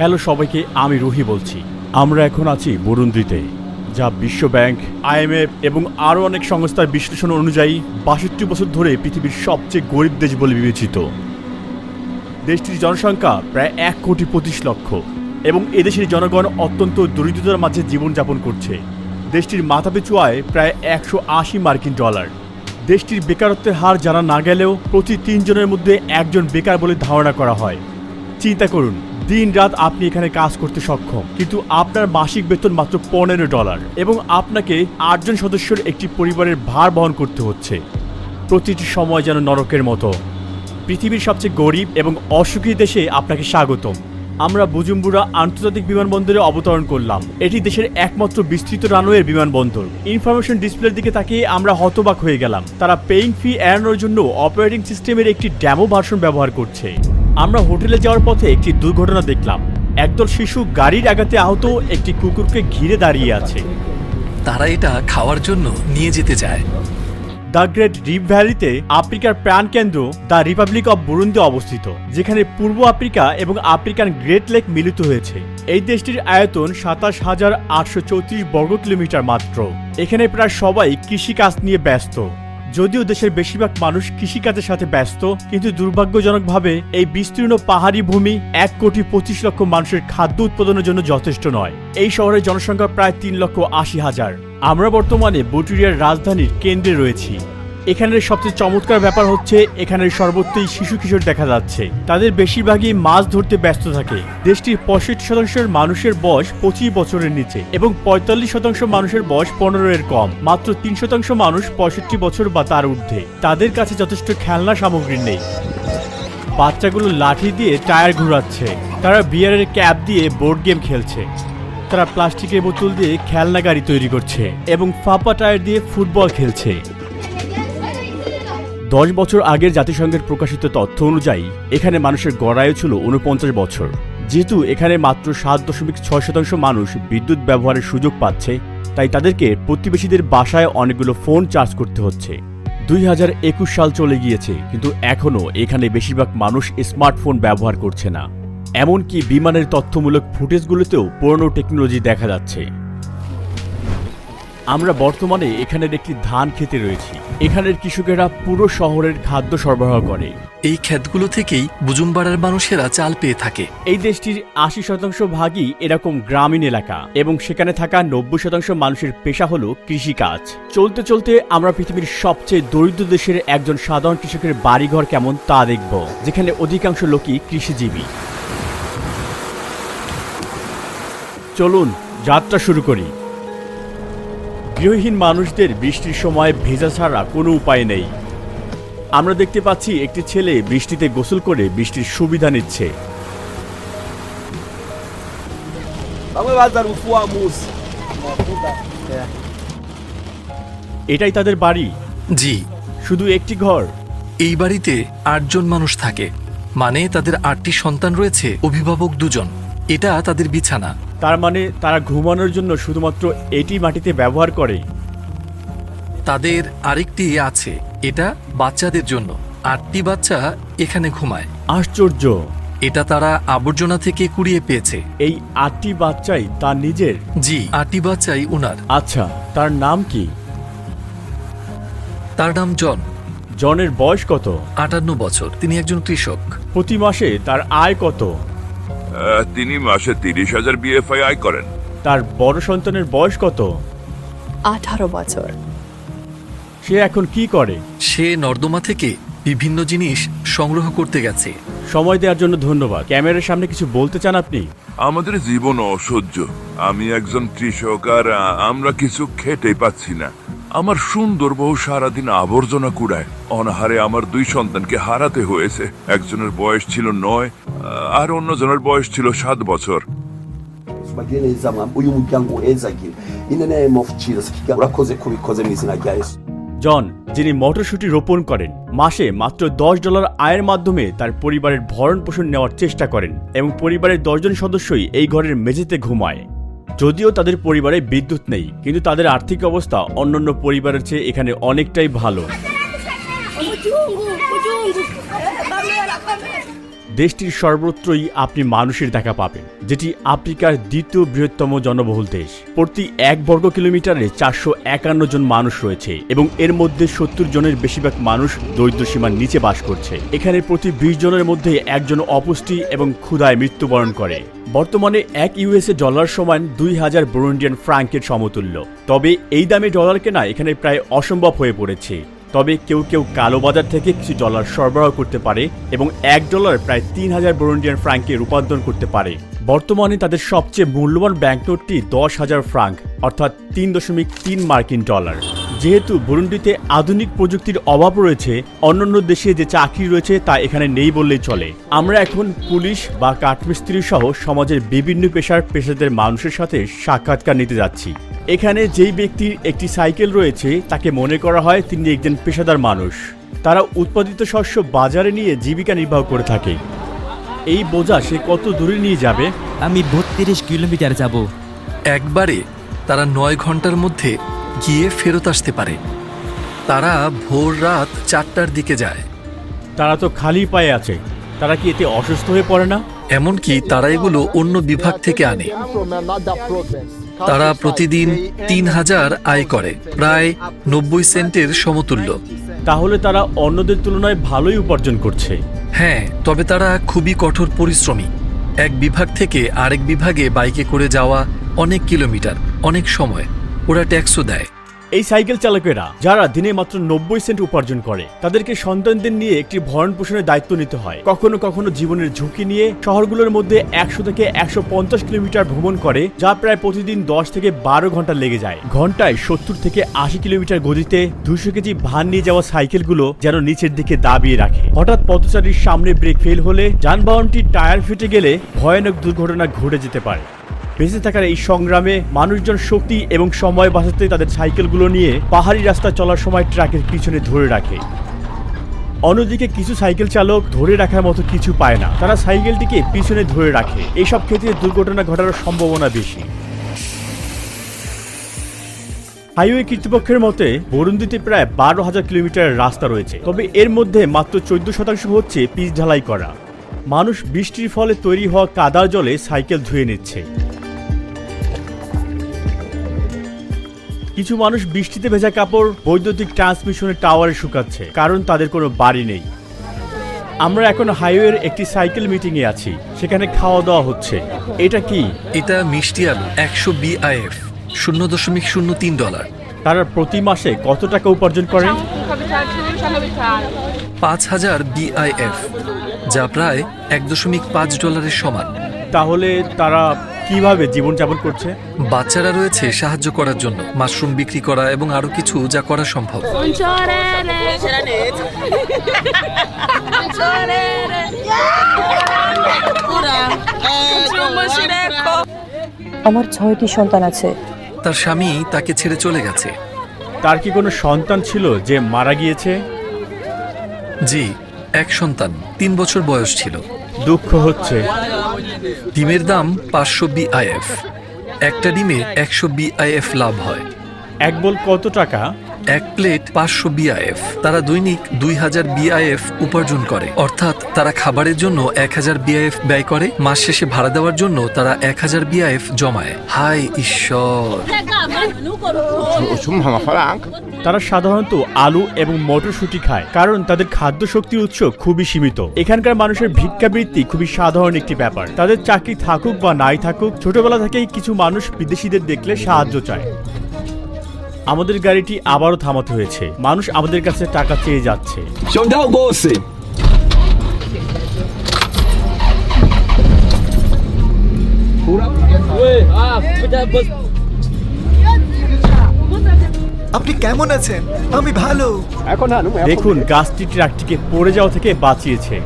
Hello সবাইকে, আমি রুহি বলছি। আমরা এখন আছি বুরুন্ডিতে, যা বিশ্ব ব্যাংক, IMF এবং আরও অনেক সংস্থার বিশ্লেষণ অনুযায়ী ৬২ বছর ধরে পৃথিবীর সবচেয়ে গরিব দেশ বলে বিবেচিত। দেশটির জনসংখ্যা প্রায় ১,২৫,০০,০০০ এবং এদেশের জনগণ অত্যন্ত দরিদ্রতার মাঝে জীবনযাপন করছে। দেশটির মাথাপিছু আয় প্রায় $১৮০ দেশটির বেকারত্বের হার জানা না গেলেও প্রতি ৩ জনের মধ্যে একজন বেকার বলে ধারণা করা হয়। চিন্তা করুন, দিন রাত আপনি এখানে কাজ করতে সক্ষম, কিন্তু আপনার মাসিক বেতন মাত্র $15 এবং আপনাকে ৮ জন সদস্যের একটি পরিবারের ভার বহন করতে হচ্ছে। প্রতিটি সময় যেন নরকের মতো। পৃথিবীর সবচেয়ে গরিব এবং অসুখী দেশে আপনাকে স্বাগতম। আমরা বুজুম্বুরা আন্তর্জাতিক বিমানবন্দরে অবতরণ করলাম। এটি দেশের একমাত্র বিস্তৃত রানওয়ের বিমানবন্দর। ইনফরমেশন ডিসপ্লের দিকে তাকিয়ে আমরা হতবাক হয়ে গেলাম। তারা পেইং ফি এড়ানোর জন্য অপারেটিং সিস্টেমের একটি ডেমো ভার্সন ব্যবহার করছে। আমরা হোটেলে যাওয়ার পথে একটি দুর্ঘটনা দেখলাম। একদল শিশু গাড়ির আঘাতে আহত একটি কুকুরকে ঘিরে দাঁড়িয়ে আছে। তারা এটা খাওয়ার জন্য নিয়ে যেতে চায়। দ্য গ্রেট রিফ ভ্যালিতে আফ্রিকার প্রাণকেন্দ্র দ্য রিপাবলিক অব বুরুন্ডি অবস্থিত, যেখানে পূর্ব আফ্রিকা এবং আফ্রিকান গ্রেট লেক মিলিত হয়েছে। এই দেশটির আয়তন ২৭,৮৩৪ বর্গ কিলোমিটার মাত্র। এখানে প্রায় সবাই কৃষিকাজ নিয়ে ব্যস্ত। যদিও দেশের বেশিরভাগ মানুষ কৃষিকাজের সাথে ব্যস্ত, কিন্তু দুর্ভাগ্যজনকভাবে এই বিস্তীর্ণ পাহাড়ি ভূমি ১,২৫,০০,০০০ মানুষের খাদ্য উৎপাদনের জন্য যথেষ্ট নয়। এই শহরের জনসংখ্যা প্রায় ৩,৮০,০০০। আমরা বর্তমানে বুটুরিয়ার রাজধানীর কেন্দ্রে রয়েছি। এখানের সবচেয়ে চমৎকার ব্যাপার হচ্ছে এখানের সর্বত্রই শিশু কিশোর দেখা যাচ্ছে। তাদের বেশিরভাগই মাছ ধরতে ব্যস্ত থাকে। দেশটির ৬৫% মানুষের বয়স ২৫ বছরের নিচে এবং ৪৫% মানুষের বয়স ১৫-এর কম। মাত্র ৩% মানুষ ৬৫ বছর বা তার ঊর্ধ্বে। তাদের কাছে যথেষ্ট খেলনা সামগ্রী নেই। বাচ্চাগুলো লাঠি দিয়ে টায়ার ঘোরাচ্ছে। তারা বিয়ারের ক্যাপ দিয়ে বোর্ড গেম খেলছে। তারা প্লাস্টিকের বোতল দিয়ে খেলনা গাড়ি তৈরি করছে এবং ফাপা টায়ার দিয়ে ফুটবল খেলছে। ১০ বছর আগের জাতিসংঘের প্রকাশিত তথ্য অনুযায়ী এখানে মানুষের গড় আয়ু ছিল ৪৯ বছর। যেহেতু এখানে মাত্র ৭.৬% মানুষ বিদ্যুৎ ব্যবহারের সুযোগ পাচ্ছে, তাই তাদেরকে প্রতিবেশীদের বাসায় অনেকগুলো ফোন চার্জ করতে হচ্ছে। ২০২১ সাল চলে গিয়েছে, কিন্তু এখনও এখানে বেশিরভাগ মানুষ স্মার্টফোন ব্যবহার করছে না। এমনকি বিমানের তথ্যমূলক ফুটেজগুলোতেও পুরনো টেকনোলজি দেখা যাচ্ছে। আমরা বর্তমানে এখানের একটি ধান খেতে রয়েছি। এখানের কৃষকেরা পুরো শহরের খাদ্য সরবরাহ করে। এই ক্ষেতগুলো থেকেই বুজুম্বারার মানুষেরা চাল পেয়ে থাকে। এই দেশটির ৮০% ভাগই এরকম গ্রামীণ এলাকা এবং সেখানে থাকা ৯০% মানুষের পেশা হলো কৃষিকাজ। চলতে চলতে আমরা পৃথিবীর সবচেয়ে দরিদ্র দেশের একজন সাধারণ কৃষকের বাড়িঘর কেমন তা দেখব, যেখানে অধিকাংশ লোকই কৃষিজীবী। চলুন যাত্রা শুরু করি। গৃহহীন মানুষদের বৃষ্টির সময় ভেজা ছাড়া কোনো উপায় নেই। আমরা দেখতে পাচ্ছি একটি ছেলে বৃষ্টিতে গোসল করে বৃষ্টির সুবিধা নিচ্ছে। এটাই তাদের বাড়ি? জি। শুধু একটি ঘর? এই বাড়িতে ৮ জন মানুষ থাকে, মানে তাদের ৮টি সন্তান রয়েছে, অভিভাবক ২ জন। এটা তাদের বিছানা। তার মানে তারা ঘুমানোর জন্য শুধুমাত্র এটি মাটিতে ব্যবহার করে? তাদের আরেকটি আছে, এটা বাচ্চাদের জন্য। ৮টি বাচ্চা এখানে ঘুমায়। আশ্চর্য! এটা তারা আবর্জনা থেকে কুড়িয়ে পেয়েছে। এই ৮টি বাচ্চাই তার নিজের? জি, ৮টি বাচ্চাই উনার। আচ্ছা, তার নাম কি? তার নাম জন। জনের বয়স কত? ৫৮ বছর। তিনি একজন কৃষক। প্রতি মাসে তার আয় কত? তিনি মাসে ৩০,০০০ BFI আয় করেন। তার বড় সন্তানের বয়স কত? ১৮ বছর। সে এখন কি করে? সে নর্দমা থেকে বিভিন্ন জিনিস সংগ্রহ করতে গেছে। সময় দেওয়ার জন্য ধন্যবাদ। ক্যামেরার সামনে কিছু বলতে চান আপনি? আমাদের জীবন অসহ্য। আমি একজন কৃষক আর আমরা কিছু খেতেই পাচ্ছি না। আমার সুন্দর বউ সারাদিন আবর্জনা কুড়ায়। অনাহারে আমার ২ সন্তানকে হারাতে হয়েছে। একজনের বয়স ছিল ৯ আর অন্যজনের বয়স ছিল ৭ বছর। জন, যিনি মটরশুঁটি রোপণ করেন, মাসে মাত্র $১০ আয়ের মাধ্যমে তার পরিবারের ভরণ পোষণ নেওয়ার চেষ্টা করেন এবং পরিবারের ১০ জন সদস্যই এই ঘরের মেঝেতে ঘুমায়। যদিও তাদের পরিবারে বিদ্যুৎ নেই, কিন্তু তাদের আর্থিক অবস্থা অন্যান্য পরিবারের চেয়ে এখানে অনেকটাই ভালো। দেশটির সর্বত্রই আপনি মানুষের দেখা পাবেন, যেটি আফ্রিকার দ্বিতীয় বৃহত্তম জনবহুল দেশ। প্রতি 1 বর্গ কিলোমিটারে 451 জন মানুষ রয়েছে এবং এর মধ্যে 70 জনের বেশিরভাগ মানুষ দরিদ্র সীমার নিচে বাস করছে। এখানে প্রতি 20 জনের মধ্যে একজন অপুষ্টি এবং ক্ষুধায় মৃত্যুবরণ করে। বর্তমানে $1 ডলার সমান 2000 বুরুন্ডিয়ান ফ্রাঙ্কের সমতুল্য। তবে এই দামে ডলার কেনা এখানে প্রায় অসম্ভব হয়ে পড়েছে। তবে কেউ কেউ কালোবাজার থেকে কিছু ডলার সরবরাহ করতে পারে এবং $1 প্রায় 3000 বুরুন্ডিয়ান ফ্রাঙ্কে রূপান্তর করতে পারে। বর্তমানে তাদের সবচেয়ে মূল্যবান ব্যাংকনোটটি 10,000 ফ্রাঙ্ক অর্থাৎ 3.3 মার্কিন ডলার। যেহেতু বুরুন্ডিতে আধুনিক প্রযুক্তির অভাব রয়েছে, অন্যান্য দেশে যে চাকরি রয়েছে তা এখানে নেই বললেই চলে। আমরা এখন পুলিশ বা কাঠমিস্ত্রি সহ সমাজের বিভিন্ন পেশাদের মানুষের সাথে সাক্ষাৎকার নিতে যাচ্ছি। এখানে যেই ব্যক্তির একটি সাইকেল রয়েছে তাকে মনে করা হয় তিনি একজন পেশাদার মানুষ। তারা উৎপাদিত শস্য বাজারে নিয়ে জীবিকা নির্বাহ করে থাকে। এই বোঝা সে কত দূরে নিয়ে যাবে? আমি 32 কিলোমিটার যাব। একবারে তারা 9 ঘন্টার মধ্যে গিয়ে ফেরত আসতে পারে। তারা ভোর রাত 4টার দিকে যায়। তারা তো খালি পায়ে আছে, তারা কি এতে অসুস্থ হয়ে পড়ে না? এমনকি তারা এগুলো অন্য বিভাগ থেকে আনে। তারা প্রতিদিন 3000 আয় করে, প্রায় 90 সেন্টের সমতুল্য। তাহলে তারা অন্যদের তুলনায় ভালোই উপার্জন করছে। হ্যাঁ, তবে তারা খুবই কঠোর পরিশ্রমী। এক বিভাগ থেকে আরেক বিভাগে বাইকে করে যাওয়া অনেক কিলোমিটার, অনেক সময়। ওরা ট্যাক্সও দেয়। এই সাইকেল চালকেরা যারা দিনে মাত্র 90 সেন্ট উপার্জন করে, তাদেরকে সন্তানদের নিয়ে একটি ভরণ পোষণের দায়িত্ব নিতে হয়। কখনো কখনো জীবনের ঝুঁকি নিয়ে শহরগুলোর মধ্যে 100 থেকে 150 কিলোমিটার ভ্রমণ করে, যা প্রায় প্রতিদিন 10 থেকে 12 ঘন্টা লেগে যায়। ঘন্টায় 70 থেকে 80 কিলোমিটার গতিতে 200 কেজি ভার নিয়ে যাওয়া সাইকেলগুলো যেন নিচের দিকে দাবিয়ে রাখে। হঠাৎ পথচারীর সামনে ব্রেক ফেল হলে যানবাহনটির টায়ার ফেটে গেলে ভয়ানক দুর্ঘটনা ঘটে যেতে পারে। বেঁচে থাকার এই সংগ্রামে মানুষজন শক্তি এবং সময় বাঁচাতে তাদের সাইকেলগুলো নিয়ে পাহাড়ি রাস্তা চলার সময় ট্রাকের পিছনে ধরে রাখে। অন্যদিকে কিছু সাইকেল চালক ধরে রাখার মতো কিছু পায় না, তারা সাইকেলটিকে পিছনে ধরে রাখে। এইসব ক্ষেত্রে দুর্ঘটনা ঘটার সম্ভাবনা বেশি। হাইওয়ে কর্তৃপক্ষের মতে বুরুন্ডিতে প্রায় 12,000 কিলোমিটার রাস্তা রয়েছে, তবে এর মধ্যে মাত্র 14% হচ্ছে পিচ ঢালাই করা। মানুষ বৃষ্টির ফলে তৈরি হওয়া কাদার জলে সাইকেল ধুয়ে নিচ্ছে। কিছু মানুষ বৃষ্টিতে ভেজা কাপড় বৈদ্যুতিক ট্রান্সমিশনের টাওয়ারে শুকাচ্ছে, কারণ তাদের কোনো বাড়ি নেই। আমরা এখন হাইওয়ের একটি সাইকেল মিটিংয়ে আছি, সেখানে খাওয়া দাওয়া হচ্ছে। এটা কি? এটা মিষ্টি আলু, 100 BIF, 0.03 ডলার। তারা প্রতি মাসে কত টাকা উপার্জন করে? 5000 BIF, যা প্রায় 1.5 ডলারের সমান। তাহলে তারা কিভাবে জীবনযাপন করছে? বাচ্চারা রয়েছে সাহায্য করার জন্য, মাশরুম বিক্রি করা এবং আরো কিছু যা করা সম্ভব। আমার 6টি সন্তান আছে। তার স্বামী তাকে ছেড়ে চলে গেছে। তার কি কোনো সন্তান ছিল যে মারা গিয়েছে? জি, এক সন্তান, 3 বছর বয়স ছিল। দুঃখ হচ্ছে। ডিমের দাম 500 BIF। একটা ডিমে 100 BIF লাভ হয়। এক বোল কত টাকা? এক প্লেট 500 BIF। তারা দৈনিক 2000 BIF উপার্জন করে, অর্থাৎ তারা খাবারের জন্য 1000 BIF ব্যয় করে। মাস শেষে ভাড়া দেওয়ার জন্য তারা 1000 BIF জমায়। হায় ঈশ্বর! তারা সাধারণত আলু এবং মটরশুঁটি খায়, কারণ তাদের খাদ্য শক্তির উৎস খুবই সীমিত। এখানকার মানুষের ভিক্ষাবৃত্তি খুবই সাধারণ একটি ব্যাপার। তাদের চাকরি থাকুক বা নাই থাকুক, ছোটবেলা থেকেই কিছু মানুষ বিদেশিদের দেখলে সাহায্য চায়। আমাদের গাড়িটি আবারও থামাতে হয়েছে, মানুষ আমাদের কাছে টাকা চেয়ে যাচ্ছে। আপনি কেমন আছেন? আমি ভালো। দেখুন, গাছটি ট্রাকটিকে পড়ে যাওয়া থেকে বাঁচিয়েছে।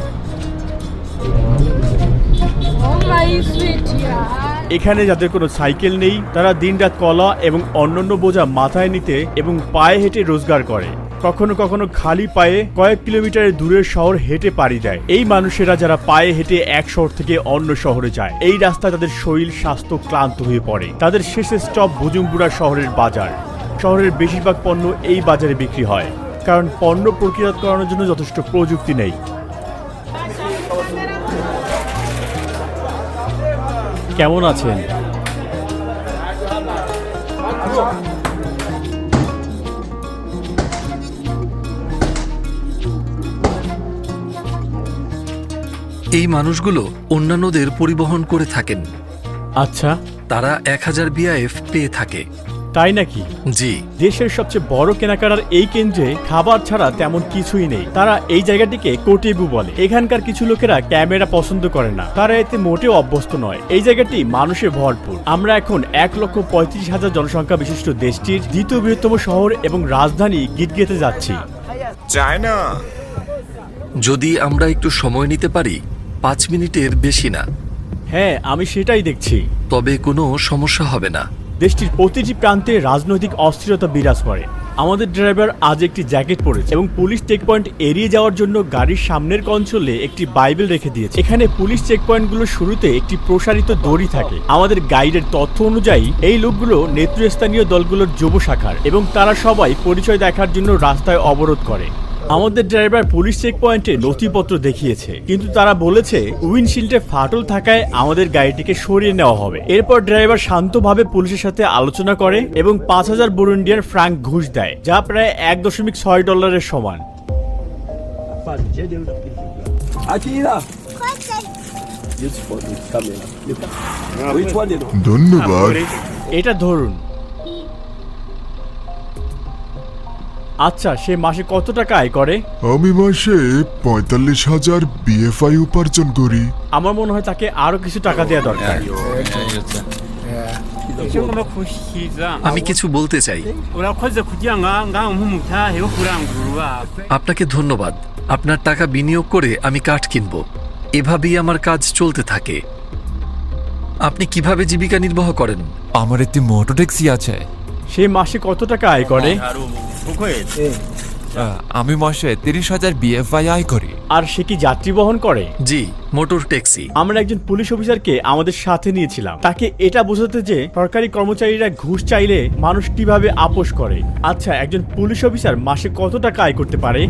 এখানে যাদের কোনো সাইকেল নেই, তারা দিনরাত কলা এবং অন্যান্য বোঝা মাথায় নিতে এবং পায়ে হেঁটে রোজগার করে। কখনো কখনো খালি পায়ে কয়েক কিলোমিটারের দূরের শহর হেঁটে পাড়ি দেয়। এই মানুষেরা যারা পায়ে হেঁটে এক শহর থেকে অন্য শহরে যায়, এই রাস্তায় তাদের শরীর স্বাস্থ্য ক্লান্ত হয়ে পড়ে। তাদের শেষের স্টপ বুজুম্বুরা শহরের বাজার। শহরের বেশিরভাগ পণ্য এই বাজারে বিক্রি হয়, কারণ পণ্য প্রক্রিয়াজাত করানোর জন্য যথেষ্ট প্রযুক্তি নেই। কেমন আছেন? এই মানুষগুলো অন্যান্যদের পরিবহন করে থাকেন। আচ্ছা, তারা 1000 বিআইএফ পেয়ে থাকে। তাই নাকি? জি, দেশের সবচেয়ে বড় কেনাকাটার এই কেন্দ্রে খাবার ছাড়া তেমন কিছুই নেই। তারা এই জায়গাটিকে কোটেবু বলে। এখানকার কিছু লোকেরা ক্যামেরা পছন্দ করে না, তারা এতে মোটেও অভ্যস্ত নয়। এই জায়গাটি মানুষে ভরপুর। আমরা এখন 1,35,000 জনসংখ্যা বিশিষ্ট দেশটির দ্বিতীয় বৃহত্তম শহর এবং রাজধানী গিটগেতে যাচ্ছি। চায়না। যদি আমরা একটু সময় নিতে পারি, 5 মিনিটের বেশি না, হ্যাঁ, আমি সেটাই দেখছি। তবে কোনো সমস্যা হবে না। দেশটির প্রতিটি প্রান্তে রাজনৈতিক অস্থিরতা বিরাজ করে। আমাদের ড্রাইভার আজ একটি জ্যাকেট পরেছে এবং পুলিশ চেকপয়েন্ট এড়িয়ে যাওয়ার জন্য গাড়ির সামনের কনসোলে একটি বাইবেল রেখে দিয়েছে। এখানে পুলিশ চেকপয়েন্টগুলোর শুরুতে একটি প্রসারিত দড়ি থাকে। আমাদের গাইডের তথ্য অনুযায়ী এই লোকগুলো নেতৃস্থানীয় দলগুলোর যুব শাখার এবং তারা সবাই পরিচয় দেখার জন্য রাস্তায় অবরোধ করে। আমাদের ড্রাইভার পুলিশ চেকপয়েন্টে নথিপত্র দেখিয়েছে, কিন্তু তারা বলেছে উইন্ডশিল্ডে ফাটল থাকায় আমাদের গাড়িটিকে সরিয়ে নেওয়া হবে। এরপর ড্রাইভার শান্তভাবে পুলিশের সাথে আলোচনা করে এবং 5000 বুরুন্ডিয়ান ফ্রাঙ্ক ঘুষ দেয়, যা প্রায় $1.6 সমান। ধন্যবাদ। এটা ধরুন। আচ্ছা, সে মাসে কত টাকা আয় করে? আমি মাসে 45,000 বিএফআই উপার্জন করি। আমার মনে হয় তাকে আরো কিছু টাকা দেওয়া দরকার। আমি কিছু বলতে চাই। আপনাকে ধন্যবাদ। আপনার টাকা বিনিয়োগ করে আমি কাঠ কিনব। এভাবেই আমার কাজ চলতে থাকে। আপনি কিভাবে জীবিকা নির্বাহ করেন? আমার একটি মোটর ট্যাক্সি আছে। সে মাসে কত টাকা আয় করে? আমি মাসে 30,000 বিএফআই আয় করি। আর সে কি যাত্রী বহন করে? জি, মোটর ট্যাক্সি। আমরা একজন পুলিশ অফিসারকে আমাদের সাথে নিয়েছিলাম, তাকে এটা বোঝাতে যে সরকারি কর্মচারীরা ঘুষ চাইলে মানুষ কিভাবে আপোষ করে। আচ্ছা, একজন পুলিশ অফিসার মাসে কত টাকা আয় করতে পারে?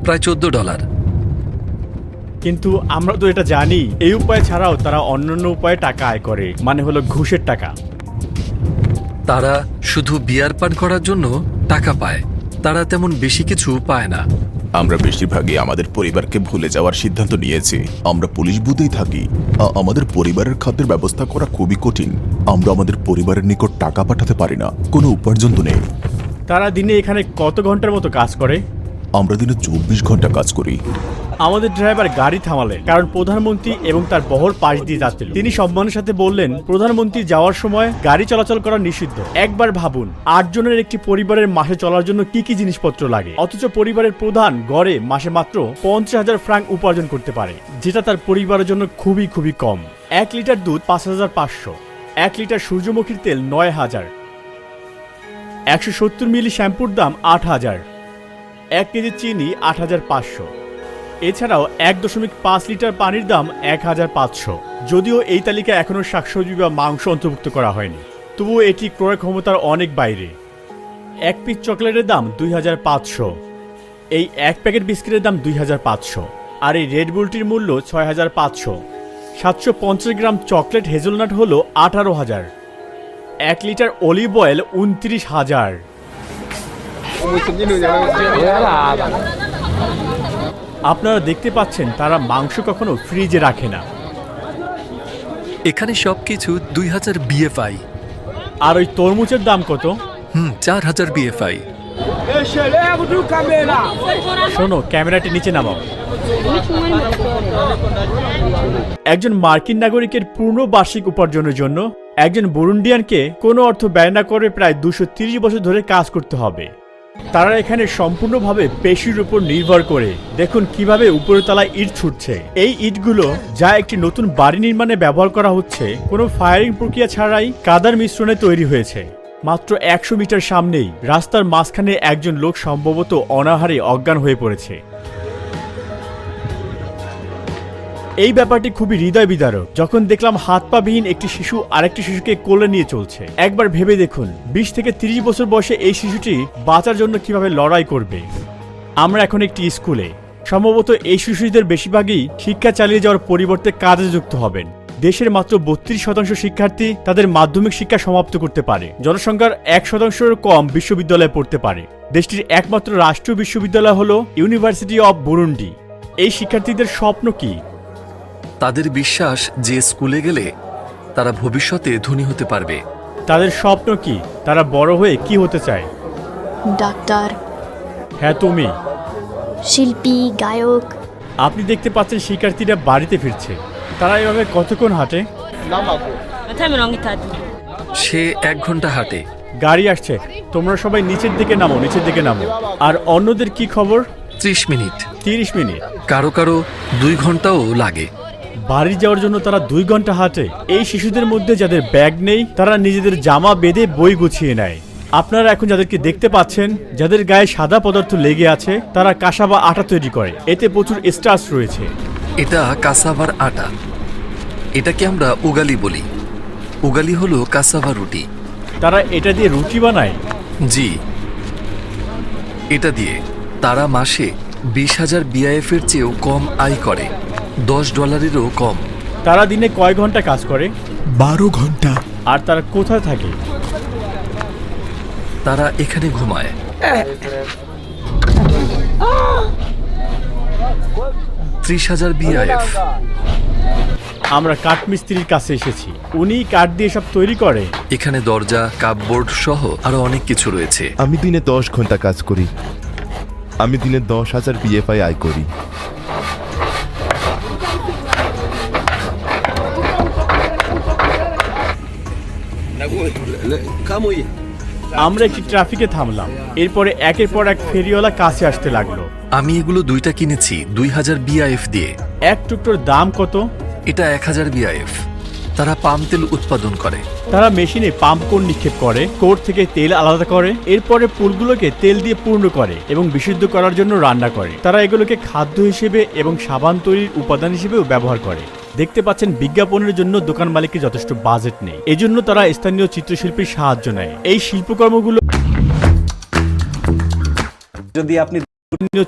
প্রায় $14। কিন্তু আমরা তো এটা জানি, এই উপায় ছাড়াও তারা অন্যান্য উপায়ে টাকা আয় করে, মানে হলো ঘুষের টাকা। তারা শুধু বিয়ার পান করার জন্য টাকা পায়, তারা তেমন বেশি কিছু পায় না। আমরা বেশিরভাগই আমাদের পরিবারকে ভুলে যাওয়ার সিদ্ধান্ত নিয়েছি। আমরা পুলিশ বুথেই থাকি। আমাদের পরিবারের খাদ্যের ব্যবস্থা করা খুবই কঠিন। আমরা আমাদের পরিবারের নিকট টাকা পাঠাতে পারি না, কোনো উপার্জন তো নেই। তারা দিনে এখানে কত ঘন্টার মতো কাজ করে? আমরা দিনে 24 ঘন্টা কাজ করি। আমাদের ড্রাইভার গাড়ি থামালেন কারণ প্রধানমন্ত্রী এবং তার বহর পাশ দিয়ে যাচ্ছিল। তিনি সম্মানের সাথে বললেন, প্রধানমন্ত্রী যাওয়ার সময় গাড়ি চলাচল করা নিষিদ্ধ। একবার ভাবুন, 8 জনের একটি পরিবারের মাসে চলার জন্য কি কি জিনিসপত্র লাগে, অথচ পরিবারের প্রধান গড়ে মাসে মাত্র 50,000 ফ্রাঙ্ক উপার্জন করতে পারে, যেটা তার পরিবারের জন্য খুবই খুবই কম। 1 লিটার দুধ 5,500, 1 লিটার সূর্যমুখীর তেল 9,000, 170 মিলি শ্যাম্পুর দাম 8,000, 1 কেজি চিনি 8,500। এছাড়াও 1.5 লিটার পানির দাম 1,500। যদিও এই তালিকা এখনো শাকসবজি বা মাংস অন্তর্ভুক্ত করা হয়নি, তবুও এটি ক্রয় ক্ষমতার অনেক বাইরে। 1 পিস চকলেটের দাম 2,500, এই 1 প্যাকেট বিস্কিটের দাম 2,500, আর এই রেড বুলটির মূল্য 6,500। 750 গ্রাম চকলেট হেজেলনাট হলো 18,000। 1 লিটার অলিভ অয়েল 29,000। আপনারা দেখতে পাচ্ছেন তারা মাংস কখনো ফ্রিজে রাখে না। এখানে সবকিছু 2000 বিএফআই। আর ওই তরমুজের দাম কত? 4000 বিএফআই। শোনো, ক্যামেরাটি নিচে নামাও। একজন মার্কিন নাগরিকের পূর্ণ বার্ষিক উপার্জনের জন্য একজন বুরুন্ডিয়ানকে কোনো অর্থ ব্যয় না করে প্রায় 230 বছর ধরে কাজ করতে হবে। তারা এখানে সম্পূর্ণভাবে পেশির উপর নির্ভর করে। দেখুন কিভাবে উপরের তলায় ইট ছুটছে। এই ইটগুলো, যা একটি নতুন বাড়ি নির্মাণে ব্যবহার করা হচ্ছে, কোনো ফায়ারিং প্রক্রিয়া ছাড়াই কাদার মিশ্রণে তৈরি হয়েছে। মাত্র 100 মিটার সামনেই রাস্তার মাঝখানে একজন লোক সম্ভবত অনাহারে অজ্ঞান হয়ে পড়েছে। এই ব্যাপারটি খুবই হৃদয় বিদারক যখন দেখলাম হাত পা বিহীন একটি শিশু আরেকটি শিশুকে কোলে নিয়ে চলছে। একবার ভেবে দেখুন, 20 থেকে 30 বছর বয়সে এই শিশুটি বাঁচার জন্য কিভাবে লড়াই করবে। আমরা এখন একটি স্কুলে। সম্ভবত এই শিশুদের বেশিরভাগই শিক্ষা চালিয়ে যাওয়ার পরিবর্তে কাজে যুক্ত হবেন। দেশের মাত্র 32% শিক্ষার্থী তাদের মাধ্যমিক শিক্ষা সমাপ্ত করতে পারে। জনসংখ্যার 1%-এর কম বিশ্ববিদ্যালয়ে পড়তে পারে। দেশটির একমাত্র রাষ্ট্রীয় বিশ্ববিদ্যালয় হল ইউনিভার্সিটি অব বুরুন্ডি। এই শিক্ষার্থীদের স্বপ্ন কি? তাদের বিশ্বাস যে স্কুলে গেলে তারা ভবিষ্যতে ধনী হতে পারবে। তাদের স্বপ্ন কি? তারা বড় হয়ে কি হতে চায়? ডাক্তার, হ্যাঁ তুমি। শিল্পী, গায়ক। আপনি দেখতে পাচ্ছেন শিক্ষার্থীরা বাড়িতে ফিরছে। তারা এভাবে কতক্ষণ হাঁটে? সে 1 ঘন্টা হাঁটে। গাড়ি আসছে, তোমরা সবাই নিচের দিকে নামো, নিচের দিকে নামো। আর অন্যদের কি খবর? 30 মিনিট। 30 মিনিট। কারো কারো 2 ঘন্টাও লাগে। বাড়ি যাওয়ার জন্য তারা 2 ঘন্টা হাঁটে। এই শিশুদের মধ্যে যাদের ব্যাগ নেই তারা নিজেদের জামা বেঁধে বই গুছিয়ে নেয়। আপনারা এখন যাদেরকে দেখতে পাচ্ছেন, যাদের গায়ে সাদা পদার্থ লেগে আছে, তারা কাসাবা আটা তৈরি করে। এতে প্রচুর স্টার্চ রয়েছে। এটা কাসাভার আটা। এটাকে আমরা উগালি বলি। উগালি হলো কাসাভা রুটি। তারা এটা দিয়ে রুটি বানায়? জি, এটা দিয়ে তারা মাসে 20,000 BIF-এর চেয়েও কম আয় করে, $10-এরও কম। তারা দিনে কয় ঘন্টা কাজ করে? 12 ঘন্টা। আর তারা কোথায় থাকে? তারা এখানে ঘুমায়। 30,000 BIF। আমরা কাঠমিস্ত্রির কাছে এসেছি। উনি কাঠ দিয়ে সব তৈরি করে। এখানে দরজা, কাপবোর্ড সহ আরো অনেক কিছু রয়েছে। আমি দিনে 10 ঘন্টা কাজ করি। আমি দিনে 10,000 BFI আয় করি। আমরা একটি ট্রাফিকে থামলাম। এরপরে একের পর এক ফেরিওয়ালা কাছে আসতে লাগলো। আমি এগুলো 2টা কিনেছি 2,000 BIF দিয়ে। এক টুকরোর দাম কত? এটা 1,000 BIF। তারা পাম তেল উৎপাদন করে। তারা মেশিনে পাম্প কোর নিক্ষেপ করে, কোর থেকে তেল আলাদা করে, এরপরে পুলগুলোকে তেল দিয়ে পূর্ণ করে এবং বিশুদ্ধ করার জন্য রান্না করে। তারা এগুলোকে খাদ্য হিসেবে এবং সাবান তৈরির উপাদান হিসেবেও ব্যবহার করে। দেখতে পাচ্ছেন বিজ্ঞাপনের জন্য দোকান মালিকের যথেষ্ট বাজেট নেই। এজন্য তারা স্থানীয় চিত্রশিল্পীর সাহায্য নেয়। এই শিল্পকর্মগুলো যদি আপনি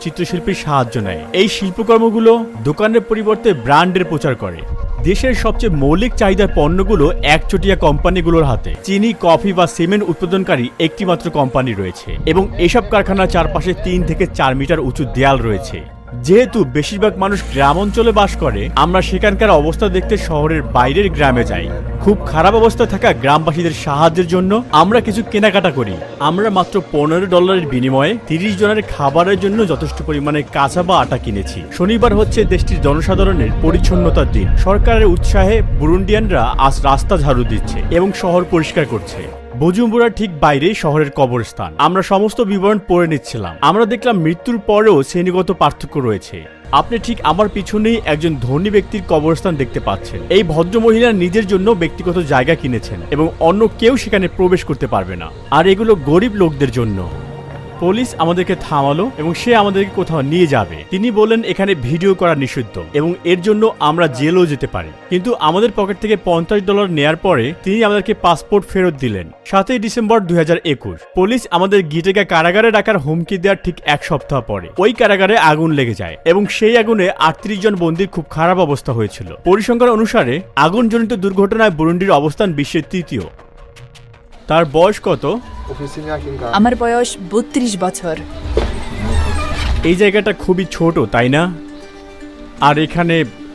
চিত্রশিল্পীর সাহায্য নেয়। এই শিল্পকর্মগুলো দোকানের পরিবর্তে ব্র্যান্ডের প্রচার করে। দেশের সবচেয়ে মৌলিক চাহিদার পণ্যগুলো একচটিয়া কোম্পানিগুলোর হাতে। চিনি, কফি বা সিমেন্ট উৎপাদনকারী একটি মাত্র কোম্পানি রয়েছে এবং এসব কারখানার চারপাশে 3 থেকে 4 মিটার উঁচু দেয়াল রয়েছে। যেহেতু বেশিরভাগ মানুষ গ্রাম অঞ্চলে বাস করে, আমরা সেখানকার অবস্থা দেখতে শহরের বাইরের গ্রামে যাই। খুব খারাপ অবস্থায় থাকা গ্রামবাসীদের সাহায্যের জন্য আমরা কিছু কেনাকাটা করি। আমরা মাত্র $15 বিনিময়ে 30 জনের খাবারের জন্য যথেষ্ট পরিমাণে কাঁচা বা আটা কিনেছি। শনিবার হচ্ছে দেশটির জনসাধারণের পরিচ্ছন্নতার দিন। সরকারের উৎসাহে বুরুন্ডিয়ানরা আজ রাস্তা ঝাড়ু দিচ্ছে এবং শহর পরিষ্কার করছে। বুজুম্বুরার ঠিক বাইরেই শহরের কবরস্থান। আমরা সমস্ত বিবরণ পড়ে নিচ্ছিলাম। আমরা দেখলাম মৃত্যুর পরেও শ্রেণীগত পার্থক্য রয়েছে। আপনি ঠিক আমার পিছনেই একজন ধনী ব্যক্তির কবরস্থান দেখতে পাচ্ছেন। এই ভদ্রমহিলা নিজের জন্য ব্যক্তিগত জায়গা কিনেছেন এবং অন্য কেউ সেখানে প্রবেশ করতে পারবে না। আর এগুলো গরিব লোকদের জন্য। পুলিশ আমাদেরকে থামালো এবং সে আমাদেরকে কোথাও নিয়ে যাবে। তিনি বললেন এখানে ভিডিও করা নিষিদ্ধ এবং এর জন্য আমরা জেলও যেতে পারি। কিন্তু আমাদের পকেট থেকে $50 নেয়ার পরে তিনি আমাদেরকে পাসপোর্ট ফেরত দিলেন। 7 ডিসেম্বর 2021 পুলিশ আমাদের গিটেগা কারাগারে রাখার হুমকি দেওয়ার ঠিক 1 সপ্তাহ পরে ওই কারাগারে আগুন লেগে যায় এবং সেই আগুনে 38 জন বন্দীর খুব খারাপ অবস্থা হয়েছিল। পরিসংখ্যান অনুসারে আগুনজনিত দুর্ঘটনায় বুরুন্ডির অবস্থান বিশ্বের 3য়। তার বয়স কত? আমার বয়স 32 বছর। এই জায়গাটা খুবই ছোট, তাই না? আর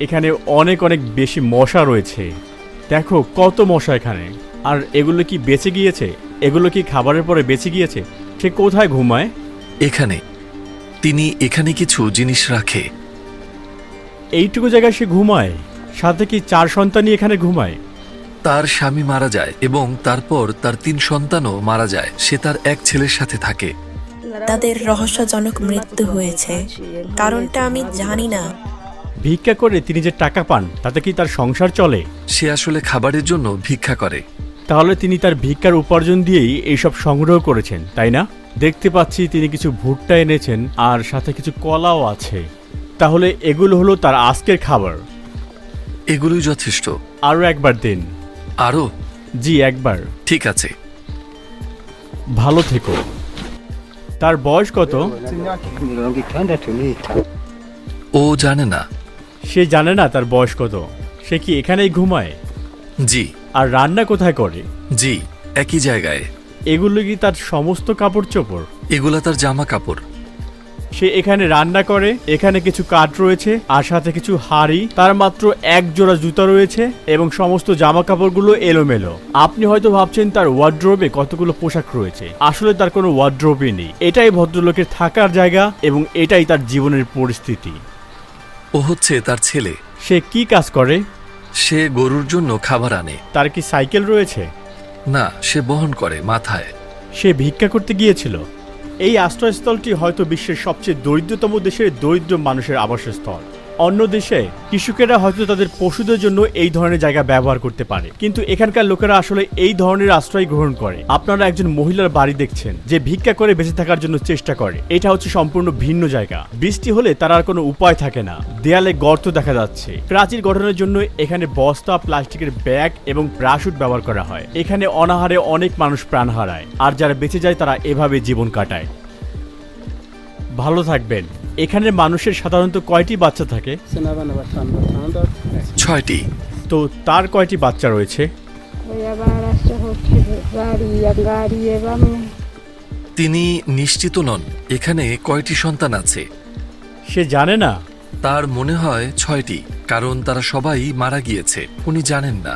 এখানে অনেক অনেক বেশি মশা রয়েছে। দেখো কত মশা এখানে। আর এগুলো কি বেঁচে গিয়েছে? এগুলো কি খাবারের পরে বেঁচে গিয়েছে? সে কোথায় ঘুমায়? এখানে। তিনি এখানে কিছু জিনিস রাখে। এইটুকু জায়গায় সে ঘুমায়? সাথে কি 4 সন্তানই এখানে ঘুমায়? তার স্বামী মারা যায় এবং তারপর তার 3 সন্তানও মারা যায়। সে তার এক ছেলের সাথে থাকে। তাদের রহস্যজনক মৃত্যু হয়েছে, কারণটা আমি জানি না। ভিক্ষা করে তিনি যে টাকা পান তাতে কি তার সংসার চলে? সে আসলে খাবারের জন্য ভিক্ষা করে। তাহলে তিনি তার ভিক্ষার উপার্জন দিয়েই এইসব সংগ্রহ করেছেন, তাই না? দেখতে পাচ্ছি তিনি কিছু ভুট্টা এনেছেন আর সাথে কিছু কলাও আছে। তাহলে এগুলো হলো তার আজকের খাবার। এগুলোই যথেষ্ট। আরো একবার দিন। আরো? জি, একবার। ঠিক আছে। ভালো থেকো। তার বয়স কত? ও জানে না। সে জানে না তার বয়স কত। সে কি এখানেই ঘুমায়? জি। আর রান্না কোথায় করে? জি, একই জায়গায়। এগুলো কি তার সমস্ত কাপড় চোপড়? এগুলা তার জামা কাপড়। সে এখানে রান্না করে, এখানে কিছু কাঠ রয়েছে আর সাথে কিছু হাড়ি, তার মাত্র এক জোড়া জুতা রয়েছে এবং সমস্ত জামা কাপড়গুলো এলোমেলো। আপনি হয়তো ভাবছেন তার ওয়ার্ড্রোবে কতগুলো পোশাক রয়েছে, আসলে তার কোনো ওয়ার্ড্রোবই নেই। এটাই ভদ্রলোকের থাকার জায়গা এবং এটাই তার জীবনের পরিস্থিতি। ও হচ্ছে তার ছেলে। সে কি কাজ করে? সে গরুর জন্য খাবার আনে। তার কি সাইকেল রয়েছে? না, সে বহন করে মাথায়। সে ভিক্ষা করতে গিয়েছিল। এই আশ্রয়স্থলটি হয়তো বিশ্বের সবচেয়ে দরিদ্রতম দেশের দরিদ্র মানুষের আবাসস্থল। অন্য দেশে কৃষকেরা হয়তো তাদের পশুদের জন্য এই ধরনের জায়গা ব্যবহার করতে পারে, কিন্তু এখানকার লোকেরা আসলে এই ধরনের আশ্রয় গ্রহণ করে। আপনারা একজন মহিলার বাড়ি দেখছেন যে ভিক্ষা করে বেঁচে থাকার জন্য চেষ্টা করে। এটা হচ্ছে সম্পূর্ণ ভিন্ন জায়গা। বৃষ্টি হলে তার আর কোনো উপায় থাকে না। দেয়ালে গর্ত দেখা যাচ্ছে। প্রাচীর গঠনের জন্য এখানে বস্তা, প্লাস্টিকের ব্যাগ এবং প্রাশুট ব্যবহার করা হয়। এখানে অনাহারে অনেক মানুষ প্রাণ হারায়, আর যারা বেঁচে যায় তারা এভাবে জীবন কাটায়। ভালো থাকবেন। এখানে মানুষের সাধারণত কয়টি বাচ্চা থাকে? 6টি। তো তার কয়টি বাচ্চা রয়েছে? তিনি নিশ্চিত নন এখানে কয়টি সন্তান আছে। সে জানে না। তার মনে হয় 6টি, কারণ তারা সবাই মারা গিয়েছে। উনি জানেন না।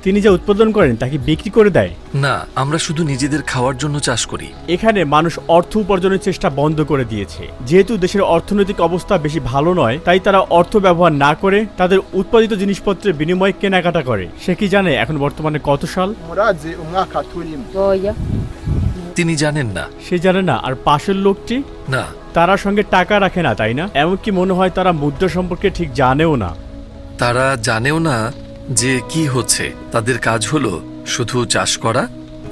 তিনি যা উৎপাদন করেন তা কি বিক্রি করে দেয়? না, আমরা শুধু নিজেদের খাওয়ার জন্য চাষ করি। এখানে মানুষ অর্থ উপার্জনের চেষ্টা বন্ধ করে দিয়েছে। যেহেতু দেশের অর্থনৈতিক অবস্থা বেশি ভালো নয়, তাই তারা অর্থ ব্যবহার না করে তাদের উৎপাদিত জিনিসপত্রের বিনিময়ে কেনাকাটা করে। সে কি জানে এখন বর্তমানে কত সাল? তিনি জানেন না। সে জানে না। আর পাশের লোকটি? না। তারা সঙ্গে টাকা রাখে না, তাই না? এমনকি মনে হয় তারা মুদ্রা সম্পর্কে ঠিক জানেও না। তারা জানেও না যে কি হচ্ছে। তাদের কাজ হলো শুধু চাষ করা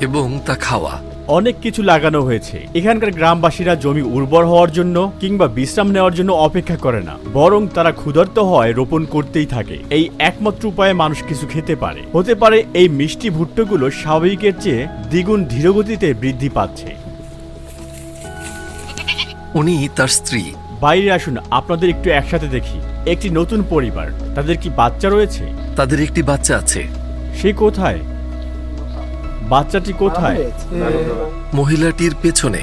এবং তা খাওয়া। অনেক কিছু লাগানো হয়েছে। এখানকার গ্রামবাসীরা জমি উর্বর হওয়ার জন্য কিংবা বিশ্রাম নেওয়ার জন্য অপেক্ষা করে না, বরং তারা ক্ষুধার্ত হয় রোপণ করতেই থাকে। এই একমাত্র উপায়ে মানুষ কিছু খেতে পারে। হতে পারে এই মিষ্টি ভুট্টোগুলো স্বাভাবিকের চেয়ে দ্বিগুণ ধীরগতিতে বৃদ্ধি পাচ্ছে। উনি তার স্ত্রী। বাইরে আসুন, আপনাদের একটু একসাথে দেখি। একটি নতুন পরিবার। তাদের কি বাচ্চা রয়েছে? তাদের একটি বাচ্চা আছে। সে কোথায়? বাচ্চাটি কোথায়? মহিলাটির পেছনে।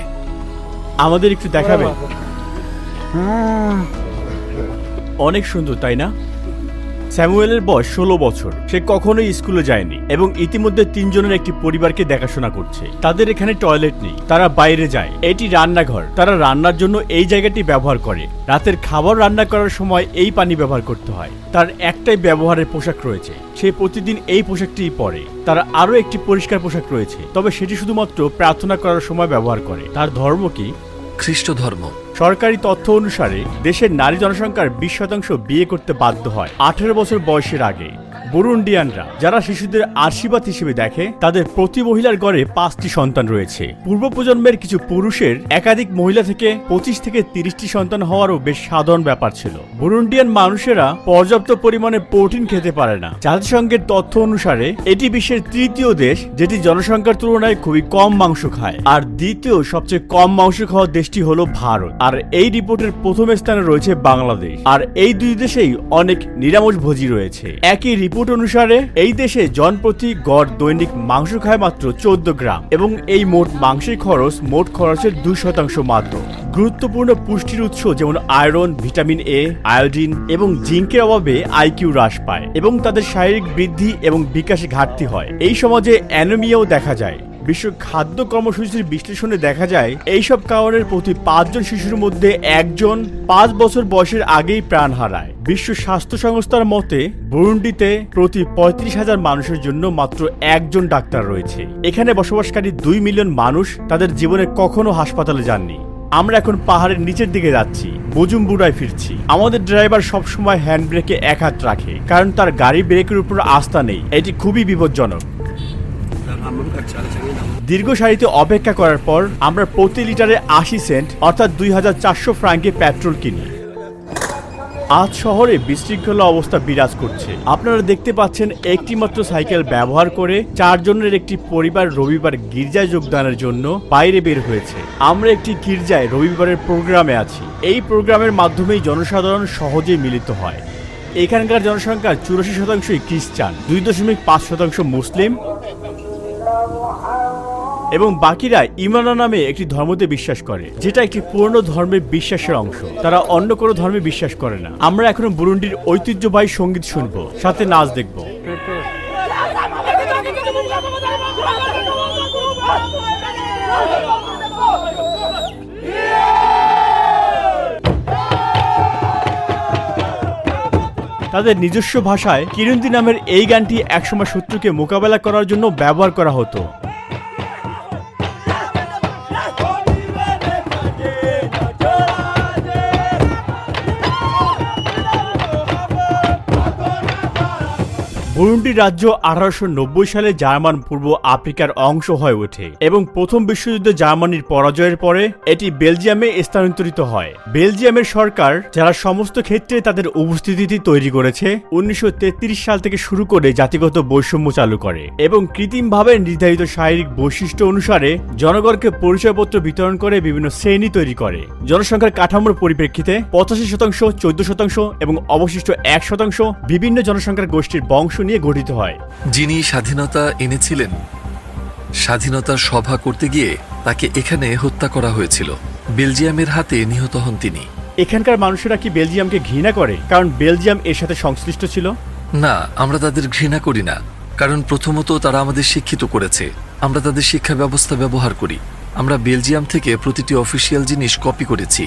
আমাদের একটু দেখাবেন? অনেক সুন্দর, তাই না? স্যামুয়েলের বয়স 16 বছর। সে কখনোই স্কুলে যায়নি এবং ইতিমধ্যে 3 জনের একটি পরিবারকে দেখাশোনা করছে। তাদের এখানে টয়লেট নেই, তারা বাইরে যায়। এটি রান্নাঘর। তারা রান্নার জন্য এই জায়গাটি ব্যবহার করে। রাতের খাবার রান্না করার সময় এই পানি ব্যবহার করতে হয়। তার একটাই ব্যবহারের পোশাক রয়েছে। সে প্রতিদিন এই পোশাকটিই পরে। তার আরও একটি পরিষ্কার পোশাক রয়েছে, তবে সেটি শুধুমাত্র প্রার্থনা করার সময় ব্যবহার করে। তার ধর্ম কি? খ্রিস্ট ধর্ম। সরকারি তথ্য অনুসারে দেশের নারী জনসংখ্যার 20% বিয়ে করতে বাধ্য হয় 18 বছর বয়সের আগে। বুরুন্ডিয়ানরা যারা শিশুদের আশীর্বাদ হিসেবে দেখে, তাদের প্রতি মহিলার ঘরে 5টি সন্তান রয়েছে। পূর্ব প্রজন্মের কিছু পুরুষের একাধিক মহিলা থেকে 25 থেকে 30টি সন্তান হওয়ারও বেশ সাধারণ ব্যাপার ছিল। বুরুন্ডিয়ান মানুষেরা পর্যাপ্ত পরিমাণে প্রোটিন খেতে পারে না। জাতিসংঘের তথ্য অনুসারে এটি বিশ্বের 3য় দেশ যেটি জনসংখ্যার তুলনায় খুবই কম মাংস খায়, আর 2য় সবচেয়ে কম মাংস খাওয়া দেশটি হলো ভারত। আর এই রিপোর্টের প্রথম স্থানে রয়েছে বাংলাদেশ। আর এই দুই দেশেই অনেক নিরামিষভোজী রয়েছে। একই রিপোর্ট অনুসারে এই দেশে জনপ্রতি গড় দৈনিক মাংস খায় মাত্র 14 গ্রাম এবং এই মোট মাংসের খরচ মোট খরচের 2% মাত্র। গুরুত্বপূর্ণ পুষ্টির উৎস যেমন আয়রন, ভিটামিন এ, আয়োডিন এবং জিঙ্কের অভাবে আইকিউ হ্রাস পায় এবং তাদের শারীরিক বৃদ্ধি এবং বিকাশে ঘাটতি হয়। এই সমাজে অ্যানিমিয়াও দেখা যায়। বিশ্ব খাদ্য কর্মসূচির বিশ্লেষণে দেখা যায় এইসব কারণের প্রতি 5 জন শিশুর মধ্যে 1 জন 5 বছর বয়সের আগেই প্রাণ হারায়। বিশ্ব স্বাস্থ্য সংস্থার মতে বুরুন্ডিতে প্রতি 35,000 মানুষের জন্য মাত্র 1 জন ডাক্তার রয়েছে। এখানে বসবাসকারী 2 মিলিয়ন মানুষ তাদের জীবনে কখনো হাসপাতালে যাননি। আমরা এখন পাহাড়ের নিচের দিকে যাচ্ছি, বুজুম্বুরায় ফিরছি। আমাদের ড্রাইভার সবসময় হ্যান্ড ব্রেকে এক হাত রাখে, কারণ তার গাড়ি ব্রেকের উপর আস্থা নেই। এটি খুবই বিপজ্জনক। দীর্ঘ সারিতে অপেক্ষা করার পর আমরা প্রতি লিটারে 80 সেন্ট অর্থাৎ 2400 ফ্রাঙ্কে পেট্রোল কিনি। আজ শহরে বিশৃঙ্খলা অবস্থা বিরাজ করছে। আপনারা দেখতে পাচ্ছেন একটি মাত্র সাইকেল ব্যবহার করে 4 জনের একটি পরিবার রবিবার গির্জায় যোগদানের জন্য বাইরে বের হয়েছে। আমরা একটি গির্জায় রবিবারের প্রোগ্রামে আছি। এই প্রোগ্রামের মাধ্যমেই জনসাধারণ সহজেই মিলিত হয়। এখানকার জনসংখ্যার 84% খ্রিস্টান, 2.5% মুসলিম এবং বাকিরা ইমানা নামে একটি ধর্মতে বিশ্বাস করে, যেটা একটি পুরনো ধর্মের বিশ্বাসের অংশ। তারা অন্য কোনো ধর্মে বিশ্বাস করে না। আমরা এখন বুরুন্ডির ঐতিহ্যবাহী সঙ্গীত শুনবো, সাথে নাচ দেখবো। তাদের নিজস্ব ভাষায় কিরুন্দি নামের এই গানটি একসময় শত্রুকে মোকাবেলা করার জন্য ব্যবহার করা হতো। বুরুন্ডি রাজ্য 1890 সালে জার্মান পূর্ব আফ্রিকার অংশ হয়ে ওঠে এবং প্রথম বিশ্বযুদ্ধে জার্মানির পরাজয়ের পরে এটি বেলজিয়ামে স্থানান্তরিত হয়। বেলজিয়ামের সরকার, যারা সমস্ত ক্ষেত্রে তাদের উপস্থিতি তৈরি করেছে, 1933 সাল থেকে শুরু করে জাতিগত বৈষম্য চালু করে এবং কৃত্রিমভাবে নির্ধারিত শারীরিক বৈশিষ্ট্য অনুসারে জনগণকে পরিচয়পত্র বিতরণ করে বিভিন্ন শ্রেণী তৈরি করে। জনসংখ্যার কাঠামোর পরিপ্রেক্ষিতে 85%, 14% এবং অবশিষ্ট 1% বিভিন্ন জনসংখ্যার গোষ্ঠীর বংশ নিয়ে গঠিত হয়। যিনি স্বাধীনতা এনেছিলেন, স্বাধীনতার সভা করতে গিয়ে তাকে এখানে হত্যা করা হয়েছিল। বেলজিয়ামের হাতে নিহত হন তিনি। এখানকার মানুষেরা কি বেলজিয়ামকে ঘৃণা করে কারণ বেলজিয়াম এর সাথে সংশ্লিষ্ট ছিল? না, আমরা তাদের ঘৃণা করি না, কারণ প্রথমত তারা আমাদের শিক্ষিত করেছে। আমরা তাদের শিক্ষা ব্যবস্থা ব্যবহার করি। আমরা বেলজিয়াম থেকে প্রতিটি অফিসিয়াল জিনিস কপি করেছি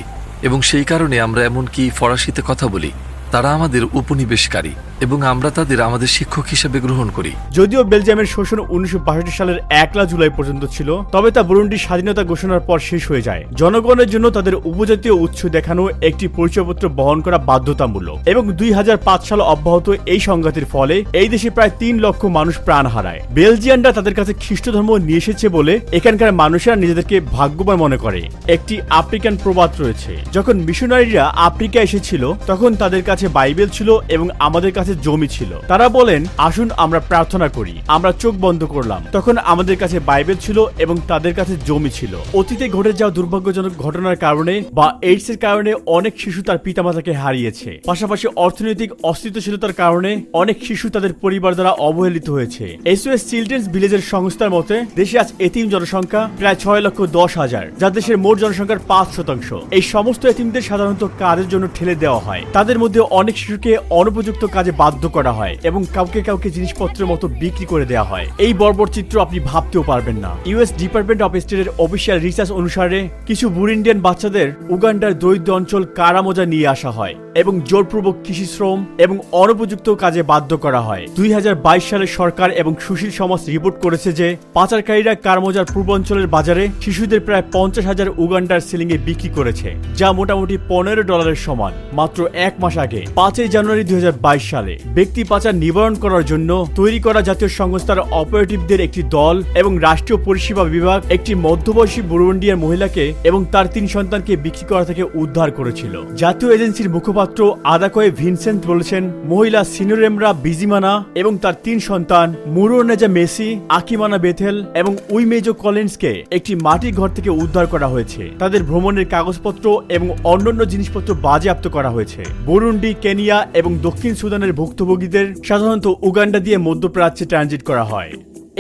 এবং সেই কারণে আমরা এমনকি ফরাসিতে কথা বলি। তারা আমাদের উপনিবেশকারী এবং আমরা তাদের আমাদের শিক্ষক হিসেবে গ্রহণ করি। যদিও বেলজিয়ামের শোষণ 1962 সালের 1 জুলাই পর্যন্ত ছিল, তবে তা বুরুন্ডির স্বাধীনতা ঘোষণার পর শেষ হয়ে যায়। জনগণের জন্য তাদের উপজাতীয় উৎস দেখানো একটি পরিচয়পত্র বহন করা বাধ্যতামূলক এবং 2005 সাল অব্যাহত এই সংঘাতের ফলে এই দেশে প্রায় 3 লক্ষ মানুষ প্রাণ হারায়। বেলজিয়ানরা তাদের কাছে খ্রিস্ট ধর্ম নিয়ে এসেছে বলে এখানকার মানুষেরা নিজেদেরকে ভাগ্যবান মনে করে। একটি আফ্রিকান প্রবাদ রয়েছে, যখন মিশনারিরা আফ্রিকা এসেছিল তখন তাদের কাছে বাইবেল ছিল এবং আমাদের কাছে জমি ছিল। তারা বলেন, আসুন আমরা প্রার্থনা করি। আমরা চোখ বন্ধ করলাম, তখন আমাদের কাছে বাইবেল ছিল এবং তাদের কাছে জমি ছিল। অতীতে ঘটে যাওয়া দুর্ভাগ্যজনক ঘটনার কারণে বা এইডস এর কারণে অনেক শিশু তার পিতামাতাকে হারিয়েছে। পাশাপাশি অর্থনৈতিক অস্থিতিশীলতার কারণে অনেক শিশু তাদের পরিবার দ্বারা অবহেলিত হয়েছে। SOS চিলড্রেন্স ভিলেজের সংস্থার মতে দেশে আজ এতিম জনসংখ্যা প্রায় 6,10,000, যা দেশের মোট জনসংখ্যার 5%। এই সমস্ত এতিমদের সাধারণত কাজের জন্য ঠেলে দেওয়া হয়। তাদের মধ্যে অনেক শিশুকে অনুপযুক্ত কাজে বাধ্য করা হয় এবং কাউকে কাউকে জিনিসপত্রের মতো বিক্রি করে দেওয়া হয়। এই বর্বর চিত্র আপনি ভাবতেও পারবেন না। US ডিপার্টমেন্ট অফ স্টেটের অফিসিয়াল রিসার্চ অনুসারে কিছু বুরুন্ডিয়ান বাচ্চাদের উগান্ডার দরিদ্র অঞ্চল কারামোজা নিয়ে আসা হয় এবং জোরপূর্বক কৃষি শ্রম এবং অনুপযুক্ত কাজে বাধ্য করা হয়। 2022 সালে সরকার এবং সুশীল সমাজ রিপোর্ট করেছে যে পাচারকারীরা কারামোজার পূর্বাঞ্চলের বাজারে শিশুদের প্রায় 50,000 উগান্ডার সিলিংয়ে বিক্রি করেছে, যা মোটামুটি $15 সমান। মাত্র 1 মাস আগে 5 জানুয়ারি 2022 সালে ব্যক্তি পাচার নিবারণ করার জন্য তৈরি করা জাতীয় সংস্থার অপারেটিভদের একটি দল এবং রাষ্ট্রীয় পরিষেবা বিভাগ একটি মধ্যবয়সী বুরুন্ডিয়ান মহিলাকে এবং তার 3 সন্তানকে বিক্রি করা থেকে উদ্ধার করেছিল। জাতীয় এজেন্সির মুখপাত্র আদাকয়ে ভিনসেন্ট বলেছেন, মহিলা সিনোরেমরা বিজিমানা এবং তার 3 সন্তান মুরোনেজা মেসি, আকিমানা বেথেল এবং উইমেজো কলিন্সকে একটি মাটির ঘর থেকে উদ্ধার করা হয়েছে। তাদের ভ্রমণের কাগজপত্র এবং অন্যান্য জিনিসপত্র বাজেয়াপ্ত করা হয়েছে। বুরুন্ডি, কেনিয়া এবং দক্ষিণ সুদানের ভুক্তভোগীদের সাধারণত উগান্ডা দিয়ে মধ্যপ্রাচ্যে ট্রানজিট করা হয়।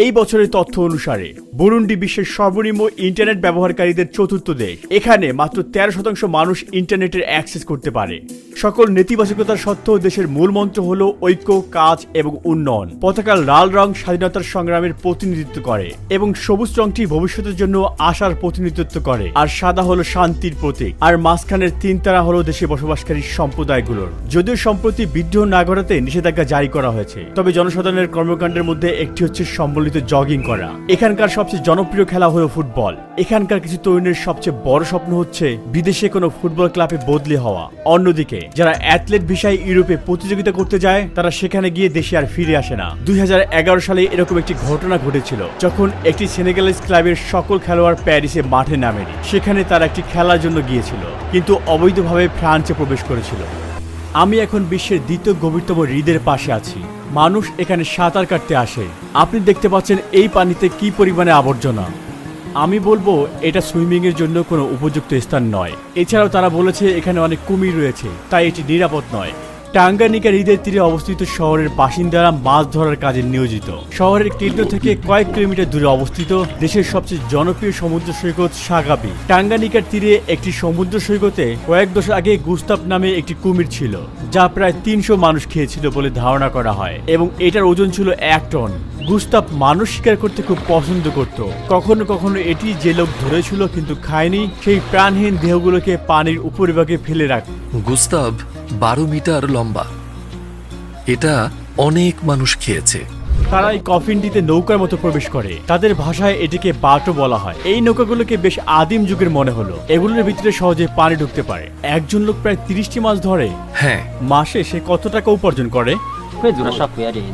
এই বছরের তথ্য অনুসারে বুরুন্ডি বিশ্বের সর্বনিম্ন ইন্টারনেট ব্যবহারকারীদের 4র্থ দেশ। এখানে মাত্র 13% মানুষ ইন্টারনেটের অ্যাক্সেস করতে পারে। সকল নেতিবাচকতার সত্ত্বেও দেশের মূল মন্ত্র হলো ঐক্য, কাজ এবং উন্নয়ন। পতাকার লাল রং স্বাধীনতার সংগ্রামের প্রতিনিধিত্ব করে এবং সবুজ রংটি ভবিষ্যতের জন্য আশার প্রতিনিধিত্ব করে, আর সাদা হলো শান্তির প্রতীক, আর মাঝখানের 3 তারা হলো দেশে বসবাসকারী সম্প্রদায়গুলোর। যদিও সম্প্রতি বিদ্রোহ না ঘটাতে নিষেধাজ্ঞা জারি করা হয়েছে, তবে জনসাধারণের কর্মকাণ্ডের মধ্যে একটি হচ্ছে সম্বলিত জগিং করা। এখানকার সবচেয়ে জনপ্রিয় খেলা হলো ফুটবল। এখানকার কিছু তরুণের সবচেয়ে বড় স্বপ্ন হচ্ছে বিদেশে কোনো ফুটবল ক্লাবে বদলি হওয়া। অন্যদিকে যারা অ্যাথলেট ভিসায় ইউরোপে প্রতিযোগিতা করতে যায়, তারা সেখানে গিয়ে দেশে আর ফিরে আসে না। 2011 সালে এরকম একটি ঘটনা ঘটেছিল, যখন একটি সেনেগালিজ ক্লাবের সকল খেলোয়াড় প্যারিসে মাঠে নামেনি। সেখানে তারা একটি খেলার জন্য গিয়েছিল, কিন্তু অবৈধভাবে ফ্রান্সে প্রবেশ করেছিল। আমি এখন বিশ্বের 2য় গভীরতম হ্রদের পাশে আছি। মানুষ এখানে সাঁতার কাটতে আসে। আপনি দেখতে পাচ্ছেন এই পানিতে কি পরিমাণে আবর্জনা। আমি বলবো এটা সুইমিং এর জন্য কোনো উপযুক্ত স্থান নয়। এছাড়াও তারা বলেছে এখানে অনেক কুমির রয়েছে, তাই এটি নিরাপদ নয়। টাঙ্গানিকা হ্রদের তীরে অবস্থিত শহরের বাসিন্দারা মাছ ধরার কাজে নিয়োজিত। শহরের কেন্দ্র থেকে কয়েক কিলোমিটার দূরে অবস্থিত দেশের সবচেয়ে জনপ্রিয় সমুদ্র সৈকত সাগাবি। টাঙ্গানিকার তীরে একটি সমুদ্র সৈকতে কয়েক দশক আগে গুস্তাভ নামে একটি কুমির ছিল, যা প্রায় 300 মানুষ খেয়েছিল বলে ধারণা করা হয়, এবং এটার ওজন ছিল 1 টন। গুস্তাভ মানুষ শিকার করতে খুব পছন্দ করত। কখনো কখনো এটি যে লোক ধরেছিল কিন্তু খায়নি, সেই প্রাণহীন দেহগুলোকে পানির উপরিভাগে ফেলে রাখত। গুস্তাভ 12 মিটার লম্বা। এটা অনেক মানুষ খেয়েছে। তারা এই কফিনটিতে নৌকার মতো প্রবেশ করে। তাদের ভাষায় এটিকে বাটো বলা হয়। এই নৌকাগুলোকে বেশ আদিম যুগের মনে হলো। এগুলোর ভিতরে সহজে পানি ঢুকতে পারে। একজন লোক প্রায় 30টি মাছ ধরে। হ্যাঁ, মাসে সে কত টাকা উপার্জন করে?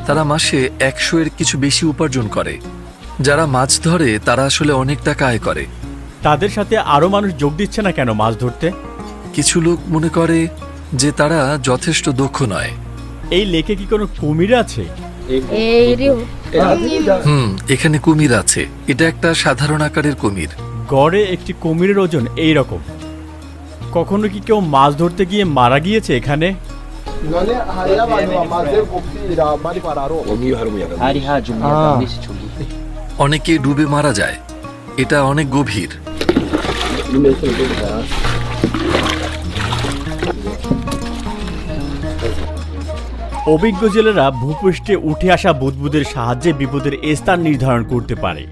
তারা মাসে 100 এর কিছু বেশি উপার্জন করে। যারা মাছ ধরে তারা আসলে অনেক টাকা আয় করে। তাদের সাথে আরো মানুষ যোগ দিচ্ছে না কেন মাছ ধরতে? কিছু লোক মনে করে যে তারা যথেষ্ট দক্ষ নয়। এই লেকে কি কোনো কুমির আছে? এখানে কুমির আছে। এটা একটা সাধারণ আকারের কুমির। গড়ে একটি কুমিরের ওজন এই রকম। কখনো কি কেউ মাছ ধরতে গিয়ে মারা গিয়েছে এখানে? অনেকে ডুবে মারা যায়। এটা অনেক গভীর। অভিজ্ঞ জেলেরা ভূপৃষ্ঠে উঠে আসা বুদবুদের সাহায্যে বিপদের স্থান নির্ধারণ করতে পারে।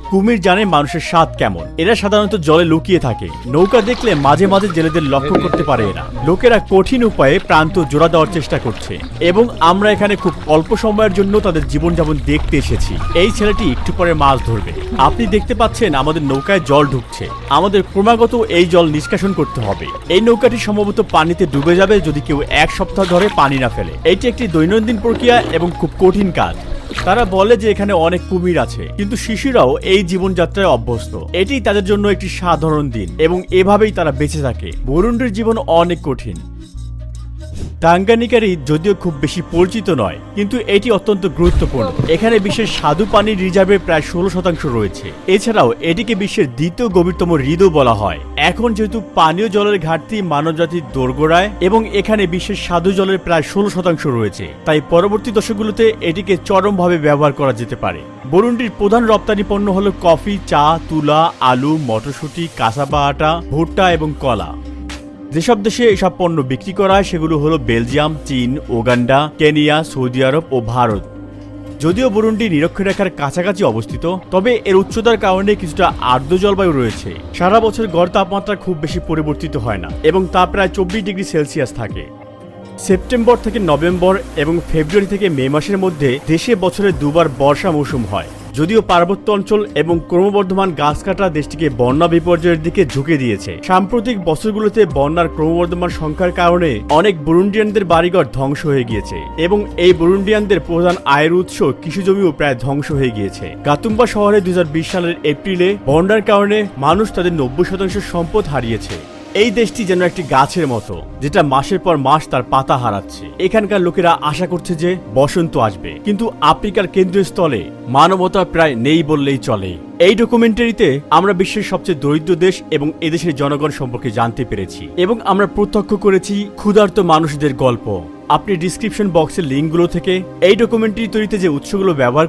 কুমির জানে মানুষের স্বাদ কেমন। এরা সাধারণত জলে লুকিয়ে থাকে। নৌকা দেখলে মাঝে মাঝে জেলেদের লক্ষ্য করতে পারে এরা। লোকেরা কঠিন উপায়ে প্রান্ত জোড়া দেওয়ার চেষ্টা করছে, এবং আমরা এখানে খুব অল্প সময়ের জন্য তাদের জীবনযাপন দেখতে এসেছি। এই ছেলেটি একটু পরে মাছ ধরবে। আপনি দেখতে পাচ্ছেন আমাদের নৌকায় জল ঢুকছে। আমাদের ক্রমাগত এই জল নিষ্কাশন করতে হবে। এই নৌকাটি সম্ভবত পানিতে ডুবে যাবে যদি কেউ 1 সপ্তাহ ধরে পানি না ফেলে। এটি একটি দৈনন্দিন প্রক্রিয়া এবং খুব কঠিন কাজ। তারা বলে যে এখানে অনেক কুমির আছে, কিন্তু শিশুরাও এই জীবনযাত্রায় অভ্যস্ত। এটি তাদের জন্য একটি সাধারণ দিন, এবং এভাবেই তারা বেঁচে থাকে। বুরুন্ডির জীবন অনেক কঠিন। টাঙ্গানিকার হ্রদ যদিও খুব বেশি পরিচিত নয়, কিন্তু এটি অত্যন্ত গুরুত্বপূর্ণ। এখানে বিশ্বের স্বাদু পানির রিজার্ভের প্রায় 16% রয়েছে। এছাড়াও এটিকে বিশ্বের দ্বিতীয় গভীরতম হ্রদও বলা হয়। এখন যেহেতু পানীয় জলের ঘাটতি মানবজাতির দোরগোড়ায়, এবং এখানে বিশ্বের স্বাদু জলের প্রায় 16% রয়েছে, তাই পরবর্তী দশকগুলোতে এটিকে চরমভাবে ব্যবহার করা যেতে পারে। বুরুন্ডির প্রধান রপ্তানি পণ্য হল কফি, চা, তুলা, আলু, মটরশুঁটি, কাসাবা আটা, ভুট্টা এবং কলা। যেসব দেশে এসব পণ্য বিক্রি করা হয় সেগুলো হলো বেলজিয়াম, চীন, উগান্ডা, কেনিয়া, সৌদি আরব ও ভারত। যদিও বুরুন্ডি নিরক্ষরেখার কাছাকাছি অবস্থিত, তবে এর উচ্চতার কারণে কিছুটা আর্দ্র জলবায়ু রয়েছে। সারা বছর গড় তাপমাত্রা খুব বেশি পরিবর্তিত হয় না, এবং তা প্রায় 24 ডিগ্রি সেলসিয়াস থাকে। সেপ্টেম্বর থেকে নভেম্বর এবং ফেব্রুয়ারি থেকে মে মাসের মধ্যে দেশে বছরে 2 বার বর্ষা মৌসুম হয়। যদিও পার্বত্য অঞ্চল এবং ক্রমবর্ধমান গাছ কাটা দেশটিকে বন্যা বিপর্যয়ের দিকে ঝুঁকে দিয়েছে। সাম্প্রতিক বছরগুলোতে বন্যার ক্রমবর্ধমান সংখ্যার কারণে অনেক বুরুন্ডিয়ানদের বাড়িঘর ধ্বংস হয়ে গিয়েছে, এবং এই বুরুন্ডিয়ানদের প্রধান আয়ের উৎস কৃষিজমিও প্রায় ধ্বংস হয়ে গিয়েছে। গাতুম্বা শহরে 2020 সালের এপ্রিলে বন্যার কারণে মানুষ তাদের 90% সম্পদ হারিয়েছে। এই দেশটি যেন একটি গাছের মতো, যেটা মাসের পর মাস তার পাতা হারাচ্ছে। এখানকার লোকেরা আশা করছে যে বসন্ত আসবে, কিন্তু আফ্রিকার কেন্দ্রীয় স্থলে মানবতা প্রায় নেই বললেই চলে। এই ডকুমেন্টারিতে আমরা বিশ্বের সবচেয়ে দরিদ্র দেশ এবং এদেশের জনগণ সম্পর্কে জানতে পেরেছি, এবং আমরা প্রত্যক্ষ করেছি ক্ষুধার্ত মানুষদের গল্প। আপনি ডিসক্রিপশন বক্সের লিঙ্কগুলো থেকে এই ডকুমেন্টারি তৈরিতে যে উৎসগুলো ব্যবহার